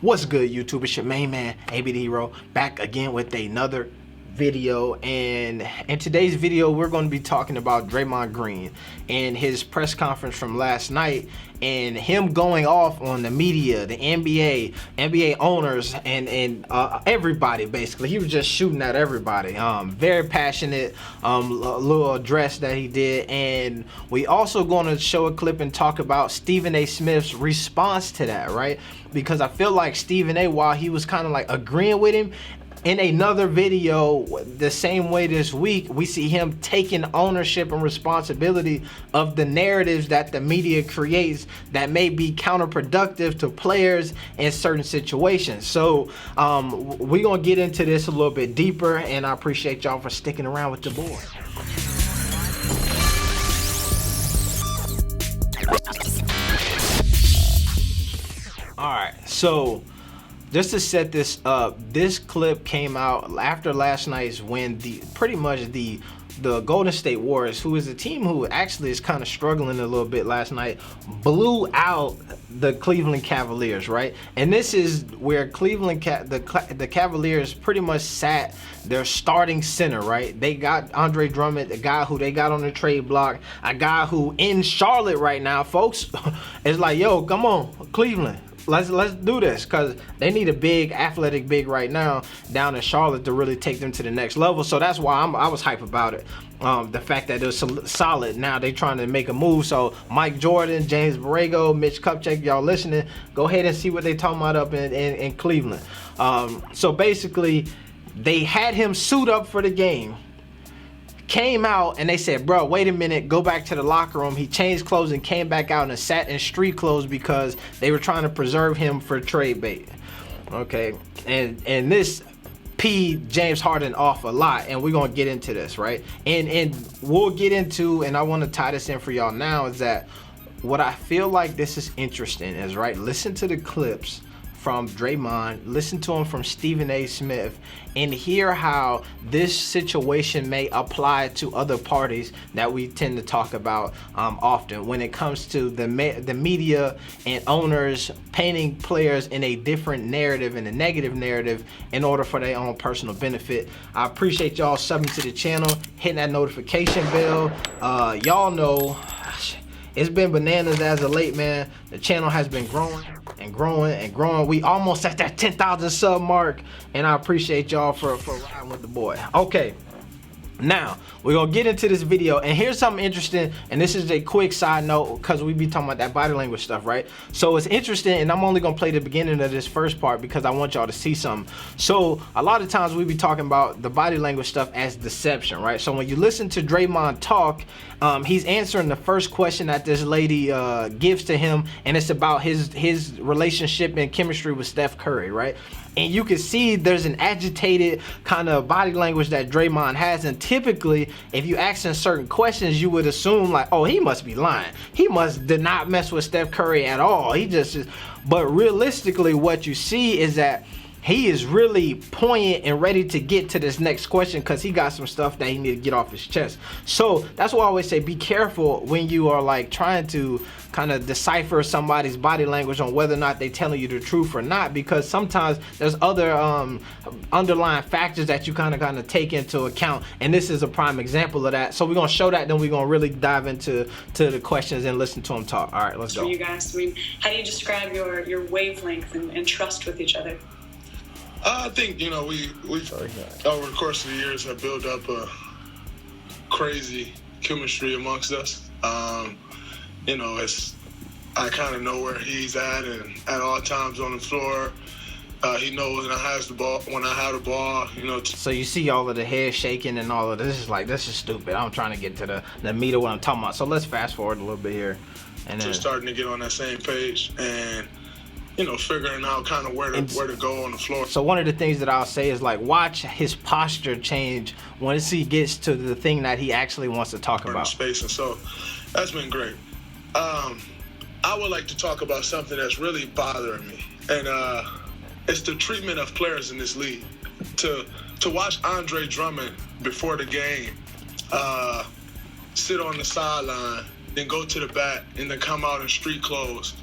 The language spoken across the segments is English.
What's good, YouTube? It's your main man, AB the Hero, back again with another video. And in today's video, we're going to be talking about Draymond Green and his press conference from last night, and him going off on the media, the NBA owners, and everybody. Basically, he was just shooting at everybody. Very passionate little address that he did. And we also going to show a clip and talk about Stephen A. Smith's response to that, right? Because I feel like Stephen A., while he was kind of like agreeing with him, in another video the same way this week, we see him taking ownership and responsibility of the narratives that the media creates that may be counterproductive to players in certain situations. So we're gonna get into this a little bit deeper, and I appreciate y'all for sticking around with the boy. All right, so just to set this up, this clip came out after last night's win. Pretty much the Golden State Warriors, who is a team who actually is kind of struggling a little bit last night, blew out the Cleveland Cavaliers, right? And this is where the Cavaliers pretty much sat their starting center, right? They got Andre Drummond, a guy who they got on the trade block, a guy who in Charlotte right now, folks, is like, yo, come on, Cleveland. Let's do this, because they need a big athletic big right now down in Charlotte to really take them to the next level. So that's why I was hype about it. The fact that it was solid. Now they trying to make a move. So Mike Jordan, James Borrego, Mitch Kupchak, y'all listening, go ahead and see what they talking about up in Cleveland. So basically, they had him suit up for the game. Came out and they said, bro, wait a minute, go back to the locker room. He changed clothes and came back out and sat in street clothes because they were trying to preserve him for trade bait. Okay, and this peed James Harden off a lot, and we're gonna get into this, right? And we'll get into, and I want to tie this in for y'all now, is that what I feel like this is interesting is, right, listen to the clips from Draymond, listen to him from Stephen A. Smith, and hear how this situation may apply to other parties that we tend to talk about often when it comes to the media and owners painting players in a different narrative, in a negative narrative, in order for their own personal benefit. I appreciate y'all subbing to the channel, hitting that notification bell. Y'all know it's been bananas as of late, man. The channel has been growing and growing and growing. We almost at that 10,000 sub mark, and I appreciate y'all for riding with the boy. Okay, now we're gonna get into this video, and here's something interesting, and this is a quick side note because we be talking about that body language stuff, right? So it's interesting, and I'm only gonna play the beginning of this first part because I want y'all to see something. So a lot of times we be talking about the body language stuff as deception, right? So when you listen to Draymond talk, he's answering the first question that this lady gives to him, and it's about his relationship and chemistry with Steph Curry, right? And you can see there's an agitated kind of body language that Draymond has, and typically if you ask him certain questions, you would assume like, oh, he must be lying. He did not mess with Steph Curry at all. But realistically, what you see is that he is really poignant and ready to get to this next question because he got some stuff that he need to get off his chest. So that's why I always say be careful when you are like trying to kind of decipher somebody's body language on whether or not they telling you the truth or not, because sometimes there's other underlying factors that you kind of take into account, and this is a prime example of that. So we're gonna show that, then we're gonna really dive into the questions and listen to him talk. All right, let's go. For you guys, I mean, how do you describe your wavelength and trust with each other? I think, you know, we over the course of the years have built up a crazy chemistry amongst us. You know, I kind of know where he's at, and at all times on the floor, he knows when I have the ball, you know. So you see all of the head shaking and all of this is like, this is stupid. I'm trying to get to the meat of what I'm talking about. So let's fast forward a little bit here. And just starting to get on that same page, and you know, figuring out kind of where to go on the floor. So one of the things that I'll say is like, watch his posture change once he gets to the thing that he actually wants to talk about. Space, and so that's been great. I would like to talk about something that's really bothering me, and it's the treatment of players in this league. To watch Andre Drummond before the game sit on the sideline, then go to the bat, and then come out in street clothes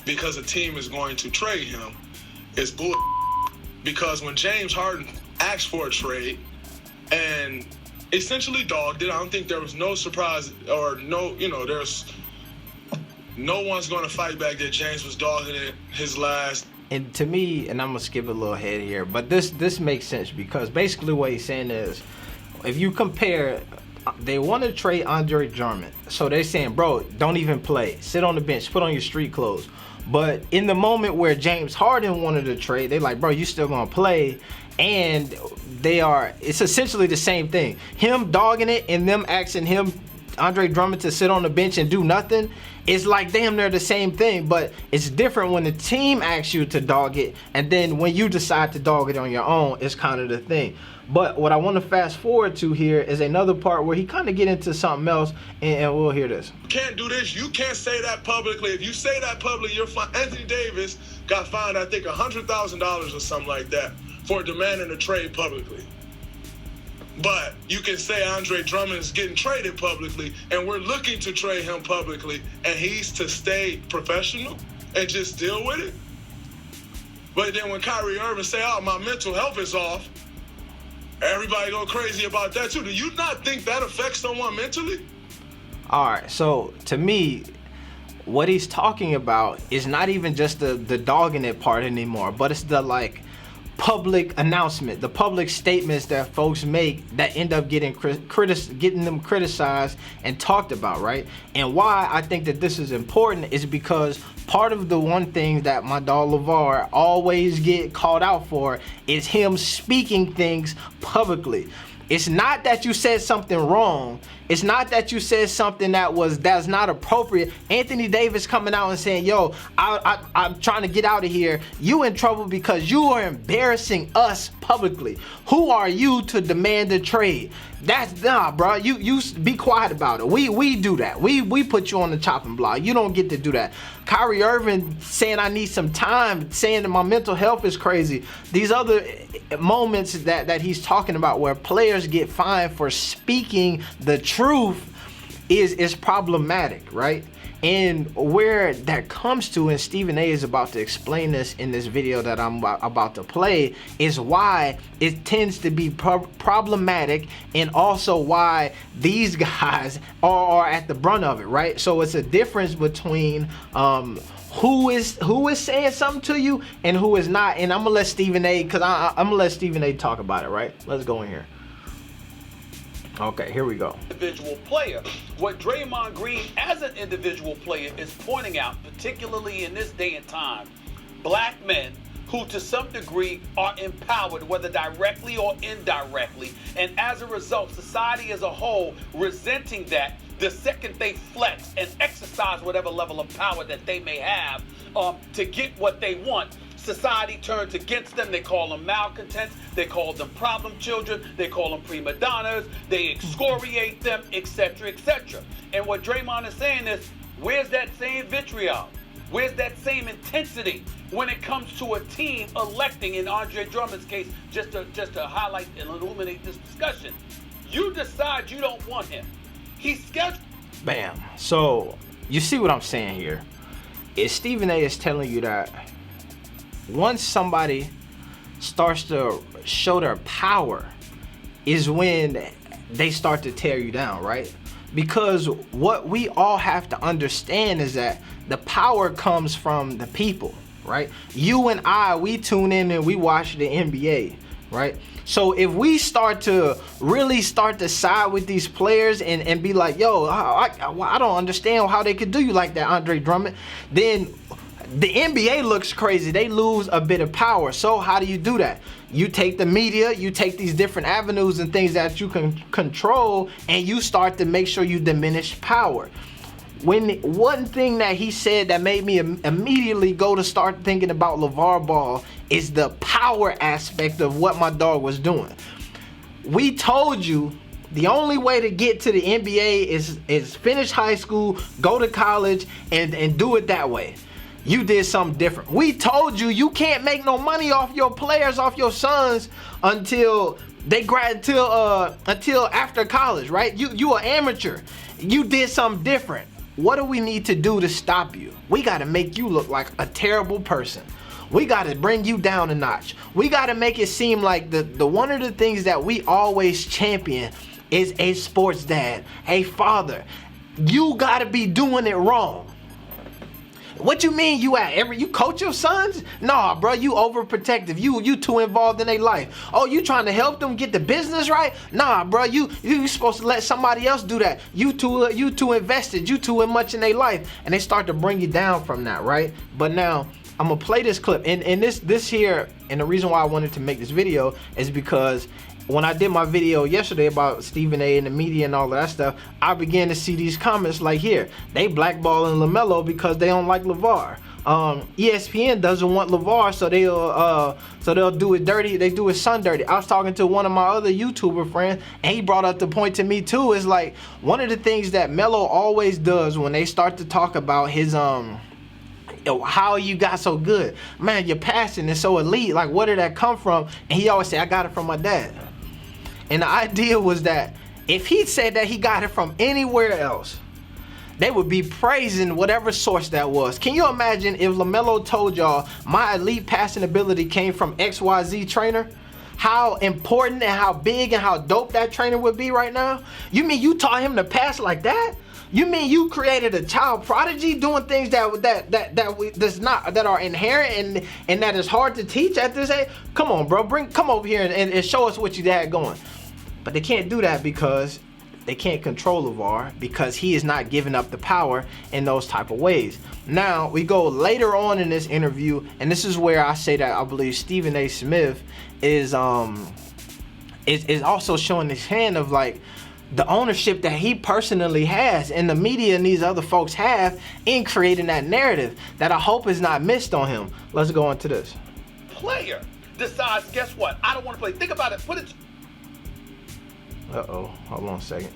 because a team is going to trade him is bull. Because when James Harden asked for a trade and essentially dogged it, I don't think there was no surprise or no, there's no one's going to fight back that James was dogging it his last. And to me, and I'm going to skip a little ahead here, but this makes sense because basically what he's saying is, if you compare, they want to trade Andre Drummond. So they're saying, bro, don't even play. Sit on the bench. Put on your street clothes. But in the moment where James Harden wanted to trade, they're like, bro, you still going to play. And it's essentially the same thing. Him dogging it and them asking him, Andre Drummond, to sit on the bench and do nothing. It's like damn near the same thing, but it's different when the team asks you to dog it, and then when you decide to dog it on your own, it's kind of the thing. But what I want to fast forward to here is another part where he kind of get into something else, and we'll hear this. You can't do this. You can't say that publicly. If you say that publicly, you're fine. Anthony Davis got fined, I think, $100,000 or something like that for demanding a trade publicly. But you can say Andre Drummond is getting traded publicly, and we're looking to trade him publicly, and he's to stay professional and just deal with it. But then when Kyrie Irving say, oh, my mental health is off, everybody go crazy about that too. Do you not think that affects someone mentally? All right, so to me, what he's talking about is not even just the dogging it part anymore, but it's the public announcement, the public statements that folks make that end up getting getting them criticized and talked about, right? And why I think that this is important is because part of the one thing that my dog Lavar always get called out for is him speaking things publicly. It's not that you said something wrong. It's not that you said something that's not appropriate. Anthony Davis coming out and saying, yo, I'm trying to get out of here. You in trouble because you are embarrassing us publicly. Who are you to demand a trade? That's bro. You be quiet about it. We do that. We put you on the chopping block. You don't get to do that. Kyrie Irving saying I need some time, saying that my mental health is crazy. These other moments that he's talking about where players get fined for speaking the truth is problematic, right? And where that comes to, and Stephen A is about to explain this in this video that I'm about to play, is why it tends to be problematic, and also why these guys are at the brunt of it, right? So it's a difference between who is saying something to you and who is not. And I'm gonna let Stephen A, because I'm gonna let Stephen A talk about it, right? Let's go in here. Okay, here we go. Individual player. What Draymond Green as an individual player is pointing out, particularly in this day and time, black men who to some degree are empowered, whether directly or indirectly, and as a result, society as a whole resenting that the second they flex and exercise whatever level of power that they may have to get what they want, society turns against them. They call them malcontents. They call them problem children. They call them prima donnas. They excoriate them, etc., etc. And what Draymond is saying is, where's that same vitriol? Where's that same intensity when it comes to a team electing, in Andre Drummond's case, just to highlight and illuminate this discussion? You decide you don't want him. He's scheduled. Bam. So you see what I'm saying here? Is Stephen A is telling you that once somebody starts to show their power is when they start to tear you down, right? Because what we all have to understand is that the power comes from the people, right? You and I, we tune in and we watch the NBA, right? So if we start to really start to side with these players and be like, yo, I don't understand how they could do you like that, Andre Drummond, then the NBA looks crazy. They lose a bit of power. So how do you do that? You take the media, you take these different avenues and things that you can control, and you start to make sure you diminish power. When one thing that he said that made me immediately go to start thinking about LeVar Ball is the power aspect of what my dog was doing. We told you the only way to get to the NBA is finish high school, go to college, and do it that way. You did something different. We told you you can't make no money off your players, off your sons until they until after college, right? You an amateur. You did something different. What do we need to do to stop you? We got to make you look like a terrible person. We got to bring you down a notch. We got to make it seem like the one of the things that we always champion is a sports dad, a father. You got to be doing it wrong. What you mean you coach your sons? Nah, bro, you overprotective. You too involved in their life. Oh, you trying to help them get the business right? Nah, bro, you supposed to let somebody else do that. You too invested. You too much in their life, and they start to bring you down from that, right? But now I'm gonna play this clip, and this here, and the reason why I wanted to make this video is because when I did my video yesterday about Stephen A and the media and all of that stuff, I began to see these comments like here. They blackballing LaMelo because they don't like Lavar. ESPN doesn't want Lavar, so they'll do it dirty. They do his son dirty. I was talking to one of my other YouTuber friends, and he brought up the point to me too. Is like one of the things that Melo always does when they start to talk about his how you got so good. Man, your passing is so elite. Like, where did that come from? And he always say, I got it from my dad. And the idea was that if he said that he got it from anywhere else, they would be praising whatever source that was. Can you imagine if LaMelo told y'all my elite passing ability came from XYZ trainer? How important and how big and how dope that trainer would be right now? You mean you taught him to pass like that? You mean you created a child prodigy doing things that are inherent and that is hard to teach at this age? Come on, bro, come over here and show us what you had going. But they can't do that because they can't control Lavar, because he is not giving up the power in those type of ways. Now we go later on in this interview, and this is where I say that I believe Stephen A. Smith is also showing his hand of like the ownership that he personally has and the media and these other folks have in creating that narrative that I hope is not missed on him. Let's go into this. Player decides, guess what? I don't want to play. Think about it. Put it. Uh-oh, hold on a second.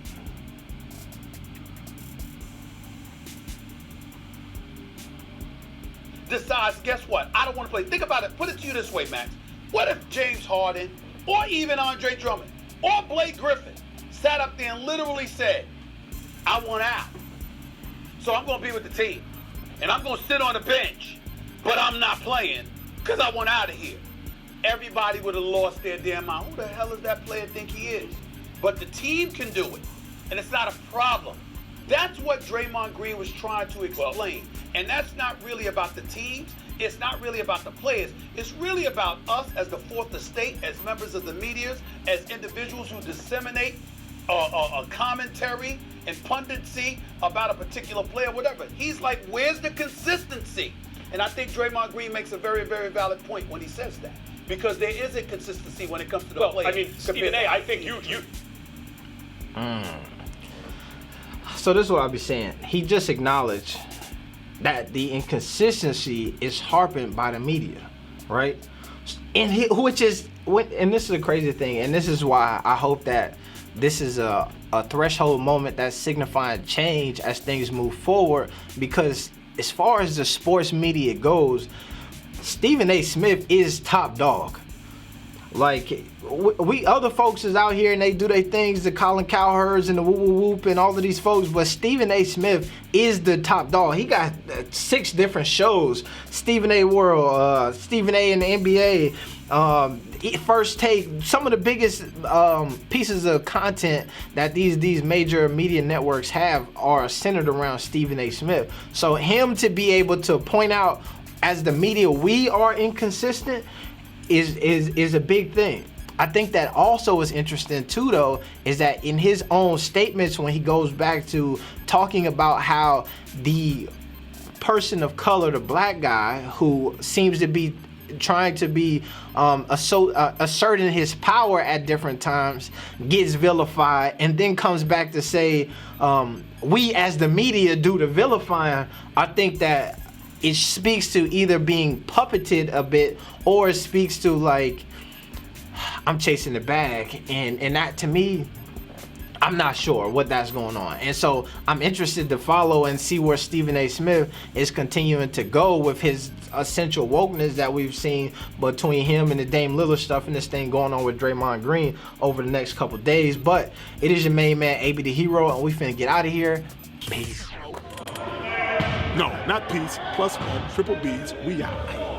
Decides, guess what? I don't want to play. Think about it. Put it to you this way, Max. What if James Harden or even Andre Drummond or Blake Griffin sat up there and literally said, I want out. So I'm going to be with the team. And I'm going to sit on the bench, but I'm not playing because I want out of here. Everybody would have lost their damn mind. Who the hell does that player think he is? But the team can do it, and it's not a problem. That's what Draymond Green was trying to explain. And that's not really about the teams. It's not really about the players. It's really about us as the fourth estate, as members of the media, as individuals who disseminate a commentary and punditry about a particular player, whatever. He's like, where's the consistency? And I think Draymond Green makes a very, very valid point when he says that. Because there is a consistency when it comes to the players. I mean, Stephen A., I think you So this is what I'll be saying. He just acknowledged that the inconsistency is harping by the media, right? And this is a crazy thing, and this is why I hope that this is a threshold moment that's signifying change as things move forward, because as far as the sports media goes, Stephen A. Smith is top dog. Like, we other folks is out here and they do their things, the Colin Cowherds and the whoop whoop whoop and all of these folks, but Stephen A. Smith is the top dog. He got 6 different shows: Stephen A. World, Stephen A. in the NBA, First Take. Some of the biggest pieces of content that these major media networks have are centered around Stephen A. Smith. So him to be able to point out, as the media, we are inconsistent, is a big thing. I think that also is interesting too, though, is that in his own statements, when he goes back to talking about how the person of color, the black guy who seems to be trying to be asserting his power at different times, gets vilified, and then comes back to say we as the media do the vilifying. I think that it speaks to either being puppeted a bit, or it speaks to like, I'm chasing the bag, and that, to me, I'm not sure what that's going on. And so I'm interested to follow and see where Stephen A. Smith is continuing to go with his essential wokeness that we've seen between him and the Dame Lillard stuff and this thing going on with Draymond Green over the next couple days. But it is your main man, AB the Hero, and we finna get out of here. Peace. No, not peace. +1, triple B's. We out.